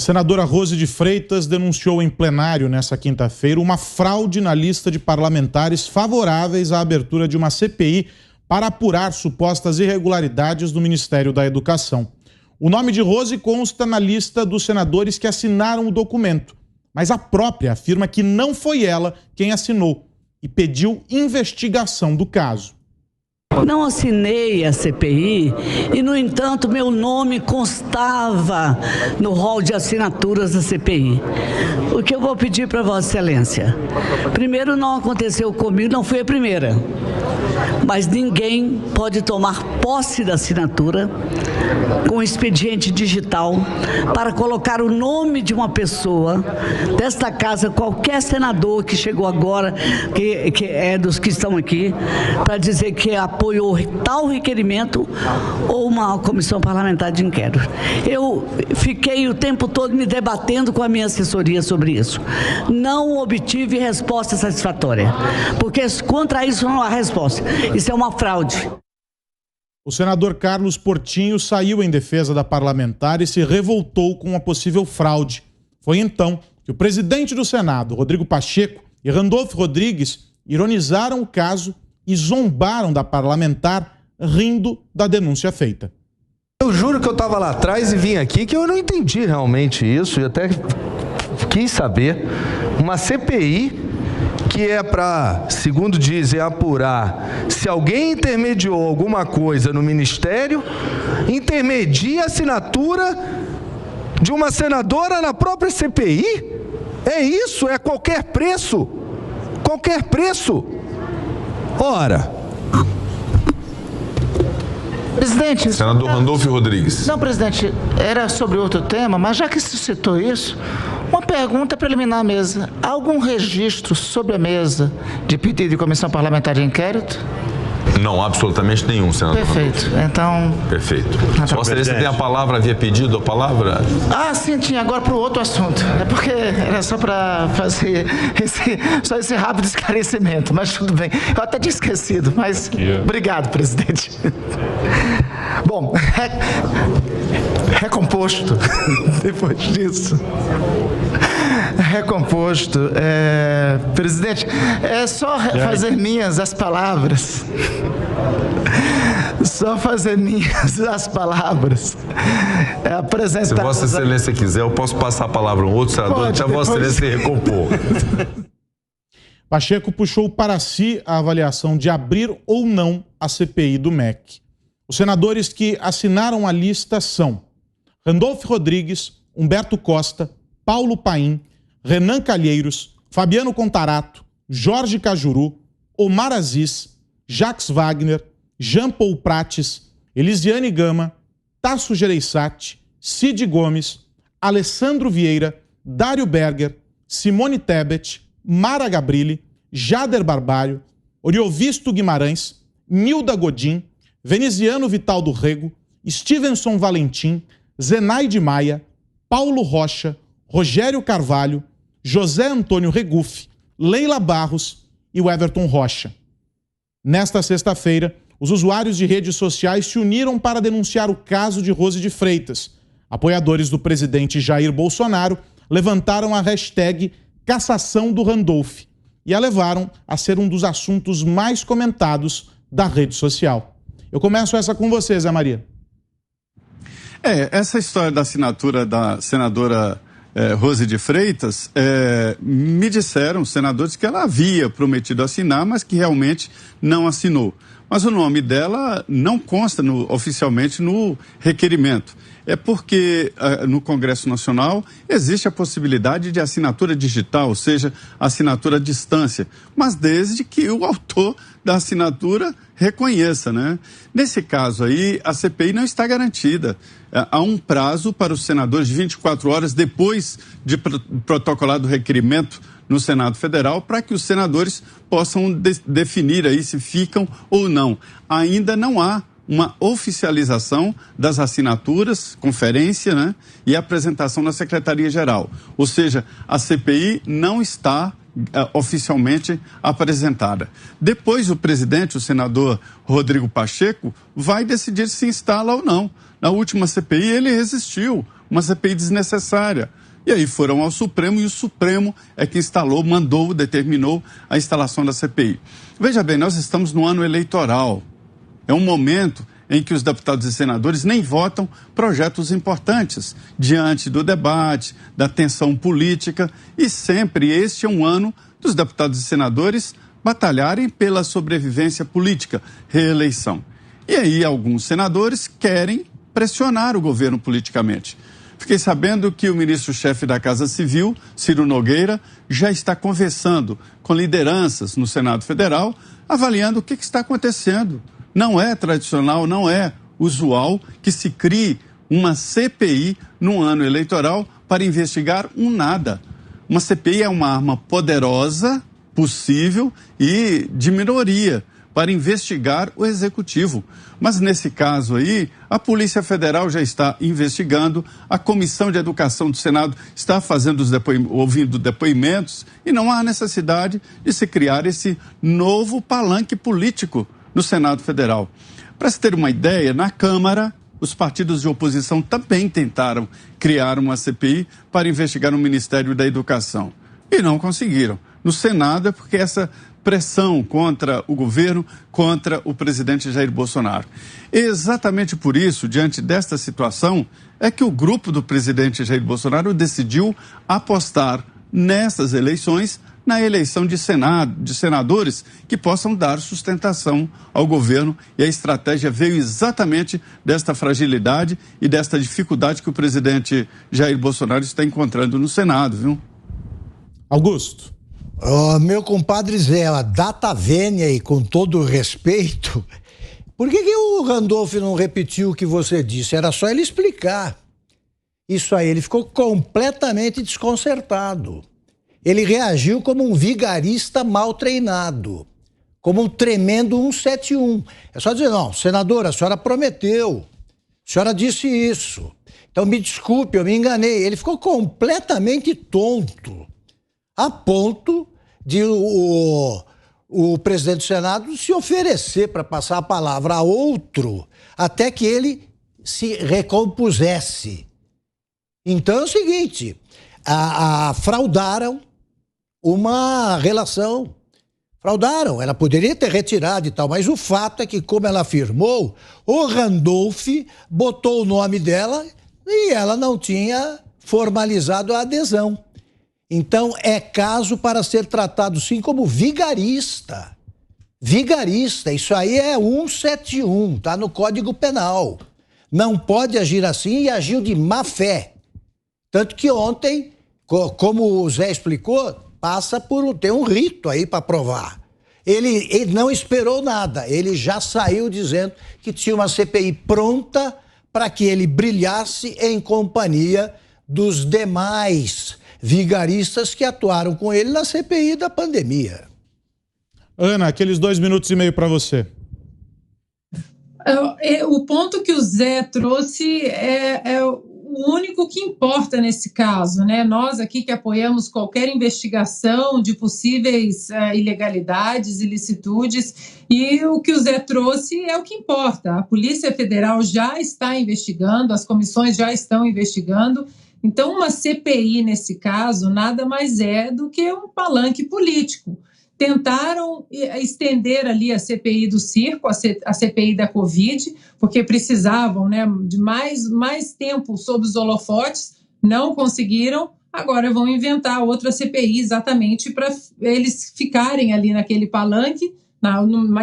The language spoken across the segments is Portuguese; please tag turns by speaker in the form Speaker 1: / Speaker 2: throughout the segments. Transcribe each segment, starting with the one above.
Speaker 1: A senadora Rose de Freitas denunciou em plenário nesta quinta-feira uma fraude na lista de parlamentares favoráveis à abertura de uma CPI para apurar supostas irregularidades do Ministério da Educação. O nome de Rose consta na lista dos senadores que assinaram o documento, mas a própria afirma que não foi ela quem assinou e pediu investigação do caso.
Speaker 2: Não assinei a CPI e, no entanto, meu nome constava no rol de assinaturas da CPI. O que eu vou pedir para Vossa Excelência? Primeiro, não aconteceu comigo, não fui a primeira. Mas ninguém pode tomar posse da assinatura com expediente digital para colocar o nome de uma pessoa desta casa, qualquer senador que chegou agora, que é dos que estão aqui, para dizer que apoiou tal requerimento ou uma comissão parlamentar de inquérito. Eu fiquei o tempo todo me debatendo com a minha assessoria sobre isso. Não obtive resposta satisfatória, porque contra isso não há resposta. Isso é uma fraude.
Speaker 1: O senador Carlos Portinho saiu em defesa da parlamentar e se revoltou com a possível fraude. Foi então que o presidente do Senado, Rodrigo Pacheco, e Randolfo Rodrigues ironizaram o caso e zombaram da parlamentar, rindo da denúncia feita.
Speaker 3: Eu juro que eu estava lá atrás e vim aqui que eu não entendi realmente isso e até quis saber. Uma CPI que é para, segundo dizem, apurar se alguém intermediou alguma coisa no Ministério, intermedia a assinatura de uma senadora na própria CPI? É isso? É qualquer preço? Qualquer preço? Ora...
Speaker 4: Presidente...
Speaker 5: Senador Randolfo Rodrigues.
Speaker 4: Não, presidente, era sobre outro tema, mas já que se citou isso, uma pergunta preliminar à mesa. Há algum registro sobre a mesa de pedido de comissão parlamentar de inquérito?
Speaker 5: Não, absolutamente nenhum, senador.
Speaker 4: Perfeito, então...
Speaker 5: Perfeito. Vossa Excelência tem a palavra, havia pedido a palavra?
Speaker 4: Ah, sim, tinha, agora para o outro assunto. É porque era só para fazer esse rápido esclarecimento, mas tudo bem. Eu até tinha esquecido, mas obrigado, presidente. Bom, recomposto, depois disso... Recomposto. Presidente, é só fazer minhas as palavras. Só fazer minhas as palavras. Apresentar...
Speaker 5: Se Vossa Excelência quiser, eu posso passar a palavra a um outro senador até Vossa Excelência recompor.
Speaker 1: Pacheco puxou para si a avaliação de abrir ou não a CPI do MEC. Os senadores que assinaram a lista são Randolfo Rodrigues, Humberto Costa, Paulo Paim, Renan Calheiros, Fabiano Contarato, Jorge Cajuru, Omar Aziz, Jacques Wagner, Jean Paul Prates, Elisiane Gama, Tasso Gereissati, Cid Gomes, Alessandro Vieira, Dário Berger, Simone Tebet, Mara Gabrilli, Jader Barbalho, Oriovisto Guimarães, Nilda Godin, Veneziano Vital do Rego, Stevenson Valentim, Zenaide Maia, Paulo Rocha, Rogério Carvalho, José Antônio Regufe, Leila Barros e o Everton Rocha. Nesta sexta-feira, os usuários de redes sociais se uniram para denunciar o caso de Rose de Freitas. Apoiadores do presidente Jair Bolsonaro levantaram a hashtag Cassação do Randolph e a levaram a ser um dos assuntos mais comentados da rede social. Eu começo essa com você, Zé Maria.
Speaker 6: Essa história da assinatura da senadora Rose de Freitas, me disseram, os senadores, que ela havia prometido assinar, mas que realmente não assinou. Mas o nome dela não consta oficialmente no requerimento. É porque no Congresso Nacional existe a possibilidade de assinatura digital, ou seja, assinatura à distância, mas desde que o autor da assinatura reconheça, né? Nesse caso aí, a CPI não está garantida. Há um prazo para os senadores de 24 horas depois de protocolado o requerimento no Senado Federal para que os senadores possam definir aí se ficam ou não. Ainda não há uma oficialização das assinaturas, conferência, né, e apresentação na Secretaria-Geral. Ou seja, a CPI não está oficialmente apresentada. Depois o presidente, o senador Rodrigo Pacheco, vai decidir se instala ou não. Na última CPI ele resistiu, uma CPI desnecessária. E aí foram ao Supremo e o Supremo é que instalou, mandou, determinou a instalação da CPI. Veja bem, nós estamos no ano eleitoral. É um momento em que os deputados e senadores nem votam projetos importantes diante do debate, da tensão política, e sempre este é um ano dos deputados e senadores batalharem pela sobrevivência política, reeleição. E aí alguns senadores querem pressionar o governo politicamente. Fiquei sabendo que o ministro-chefe da Casa Civil, Ciro Nogueira, já está conversando com lideranças no Senado Federal, avaliando o que está acontecendo. Não é tradicional, não é usual que se crie uma CPI num ano eleitoral para investigar um nada. Uma CPI é uma arma poderosa, possível e de minoria para investigar o executivo. Mas nesse caso aí, a Polícia Federal já está investigando, a Comissão de Educação do Senado está fazendo ouvindo depoimentos e não há necessidade de se criar esse novo palanque político no Senado Federal. Para se ter uma ideia, na Câmara, os partidos de oposição também tentaram criar uma CPI para investigar o Ministério da Educação e não conseguiram. No Senado é porque essa pressão contra o governo, contra o presidente Jair Bolsonaro. Exatamente por isso, diante desta situação, é que o grupo do presidente Jair Bolsonaro decidiu apostar nessas eleições, na eleição de senadores que possam dar sustentação ao governo, e a estratégia veio exatamente desta fragilidade e desta dificuldade que o presidente Jair Bolsonaro está encontrando no Senado, viu?
Speaker 1: Augusto.
Speaker 7: Meu compadre Zé, a data vênia e com todo o respeito, por que o Randolph não repetiu o que você disse? Era só ele explicar. Isso aí, ele ficou completamente desconcertado. Ele reagiu como um vigarista mal treinado, como um tremendo 171. É só dizer, não, senadora, a senhora prometeu, a senhora disse isso. Então me desculpe, eu me enganei. Ele ficou completamente tonto, a ponto de o presidente do Senado se oferecer para passar a palavra a outro até que ele se recompusesse. Então é o seguinte, fraudaram uma relação. Fraudaram, ela poderia ter retirado e tal, mas o fato é que, como ela afirmou, o Randolph botou o nome dela e ela não tinha formalizado a adesão. Então, é caso para ser tratado, sim, como vigarista. Vigarista, isso aí é 171, tá no Código Penal. Não pode agir assim e agiu de má fé. Tanto que ontem, como o Zé explicou, tem um rito aí para provar. Ele não esperou nada, ele já saiu dizendo que tinha uma CPI pronta para que ele brilhasse em companhia dos demais vigaristas que atuaram com ele na CPI da pandemia.
Speaker 1: Ana, aqueles 2 minutos e meio para você.
Speaker 8: O ponto que o Zé trouxe é o único que importa nesse caso, né? Nós aqui que apoiamos qualquer investigação de possíveis ilegalidades, ilicitudes, e o que o Zé trouxe é o que importa. A Polícia Federal já está investigando, as comissões já estão investigando. Então, uma CPI, nesse caso, nada mais é do que um palanque político. Tentaram estender ali a CPI do circo, a CPI da Covid, porque precisavam, né, de mais tempo sob os holofotes, não conseguiram, agora vão inventar outra CPI exatamente para eles ficarem ali naquele palanque,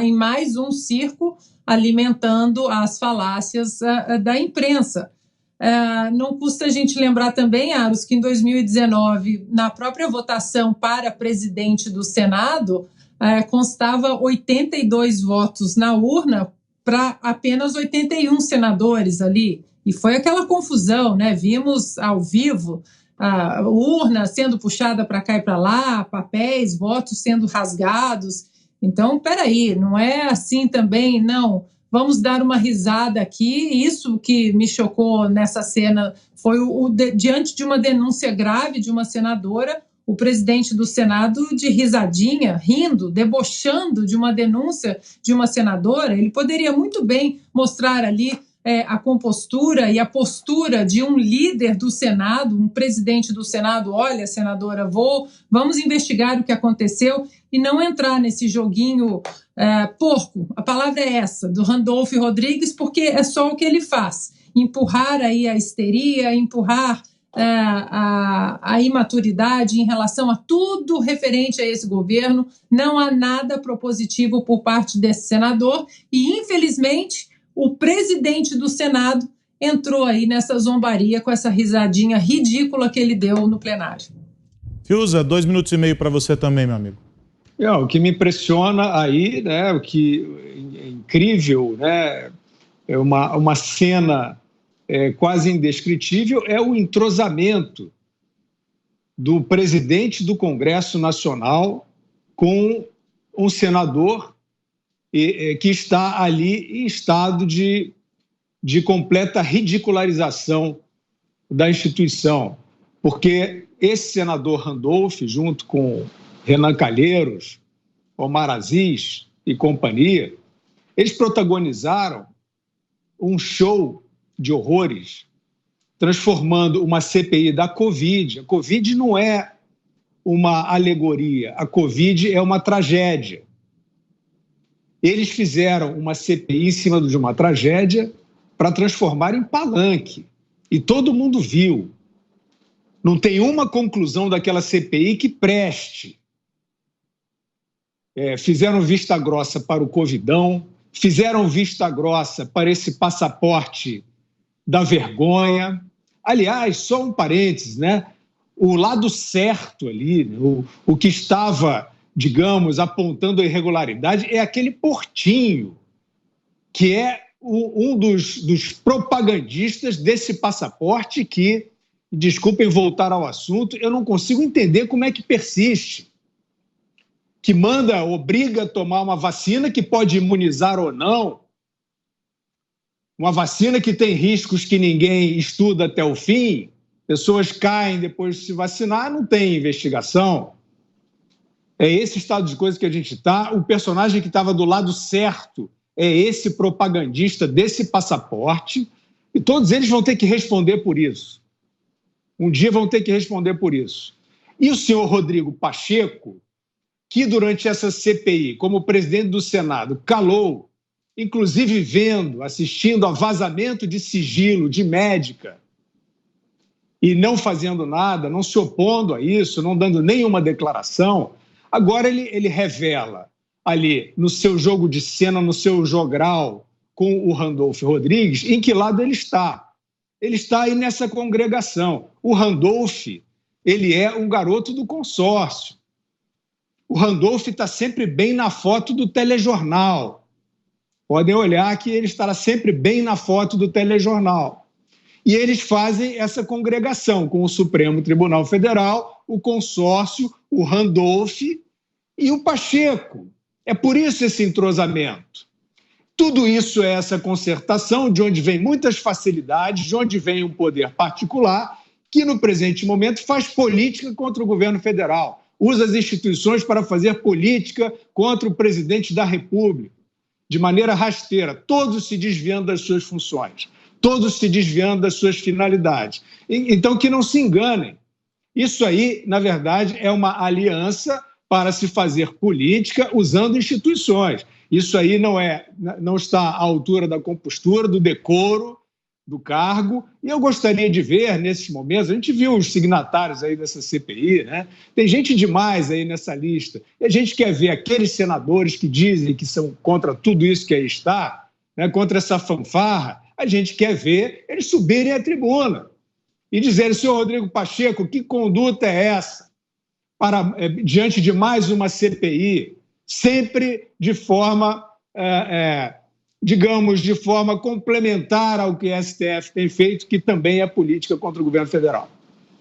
Speaker 8: em mais um circo, alimentando as falácias da imprensa. Não custa a gente lembrar também, Aros, que em 2019, na própria votação para presidente do Senado, constava 82 votos na urna para apenas 81 senadores ali. E foi aquela confusão, né? Vimos ao vivo a urna sendo puxada para cá e para lá, papéis, votos sendo rasgados. Então, peraí, não é assim também, não. Vamos dar uma risada aqui. Isso que me chocou nessa cena foi diante de uma denúncia grave de uma senadora, o presidente do Senado de risadinha, rindo, debochando de uma denúncia de uma senadora. Ele poderia muito bem mostrar ali a compostura e a postura de um líder do Senado, um presidente do Senado. Olha, senadora, vamos investigar o que aconteceu e não entrar nesse joguinho porco, a palavra é essa, do Randolph Rodrigues, porque é só o que ele faz, empurrar aí a histeria, empurrar a imaturidade em relação a tudo referente a esse governo. Não há nada propositivo por parte desse senador e, infelizmente, o presidente do Senado entrou aí nessa zombaria com essa risadinha ridícula que ele deu no plenário.
Speaker 1: Fiuza, 2 minutos e meio para você também, meu amigo.
Speaker 9: O que me impressiona aí, né, o que é incrível, né, é uma cena quase indescritível, é o entrosamento do presidente do Congresso Nacional com um senador que está ali em estado de completa ridicularização da instituição, porque esse senador Randolph, junto com Renan Calheiros, Omar Aziz e companhia, eles protagonizaram um show de horrores, transformando uma CPI da Covid. A Covid não é uma alegoria, a Covid é uma tragédia. Eles fizeram uma CPI em cima de uma tragédia para transformar em palanque. E todo mundo viu. Não tem uma conclusão daquela CPI que preste. Fizeram vista grossa para o Covidão, fizeram vista grossa para esse passaporte da vergonha. Aliás, só um parênteses, né? O lado certo ali, né? o que estava, digamos, apontando a irregularidade é aquele Portinho, que é um dos propagandistas desse passaporte que, desculpem voltar ao assunto, eu não consigo entender como é que persiste, que obriga a tomar uma vacina que pode imunizar ou não, uma vacina que tem riscos que ninguém estuda até o fim, pessoas caem depois de se vacinar, não tem investigação. É esse estado de coisa que a gente está. O personagem que estava do lado certo é esse propagandista desse passaporte, e todos eles vão ter que responder por isso. Um dia vão ter que responder por isso. E o senhor Rodrigo Pacheco, que durante essa CPI, como presidente do Senado, calou, inclusive assistindo a vazamento de sigilo de médica, e não fazendo nada, não se opondo a isso, não dando nenhuma declaração, agora ele revela ali no seu jogo de cena, no seu jogral com o Randolph Rodrigues, em que lado ele está. Ele está aí nessa congregação. O Randolph, ele é um garoto do consórcio. O Randolph está sempre bem na foto do telejornal. Podem olhar que ele estará sempre bem na foto do telejornal. E eles fazem essa congregação com o Supremo Tribunal Federal, o consórcio, o Randolph e o Pacheco. É por isso esse entrosamento. Tudo isso é essa concertação de onde vem muitas facilidades, de onde vem um poder particular que, no presente momento, faz política contra o governo federal, usa as instituições para fazer política contra o presidente da República, de maneira rasteira, todos se desviando das suas funções, todos se desviando das suas finalidades. Então, que não se enganem. Isso aí, na verdade, é uma aliança para se fazer política usando instituições. Isso aí não está à altura da compostura, do decoro, do cargo. E eu gostaria de ver, nesses momentos, a gente viu os signatários aí dessa CPI, né? Tem gente demais aí nessa lista. E a gente quer ver aqueles senadores que dizem que são contra tudo isso que aí está, né? Contra essa fanfarra. A gente quer ver eles subirem à tribuna e dizerem: senhor Rodrigo Pacheco, que conduta é essa diante de mais uma CPI, sempre de forma, digamos, de forma complementar ao que a STF tem feito, que também é política contra o governo federal.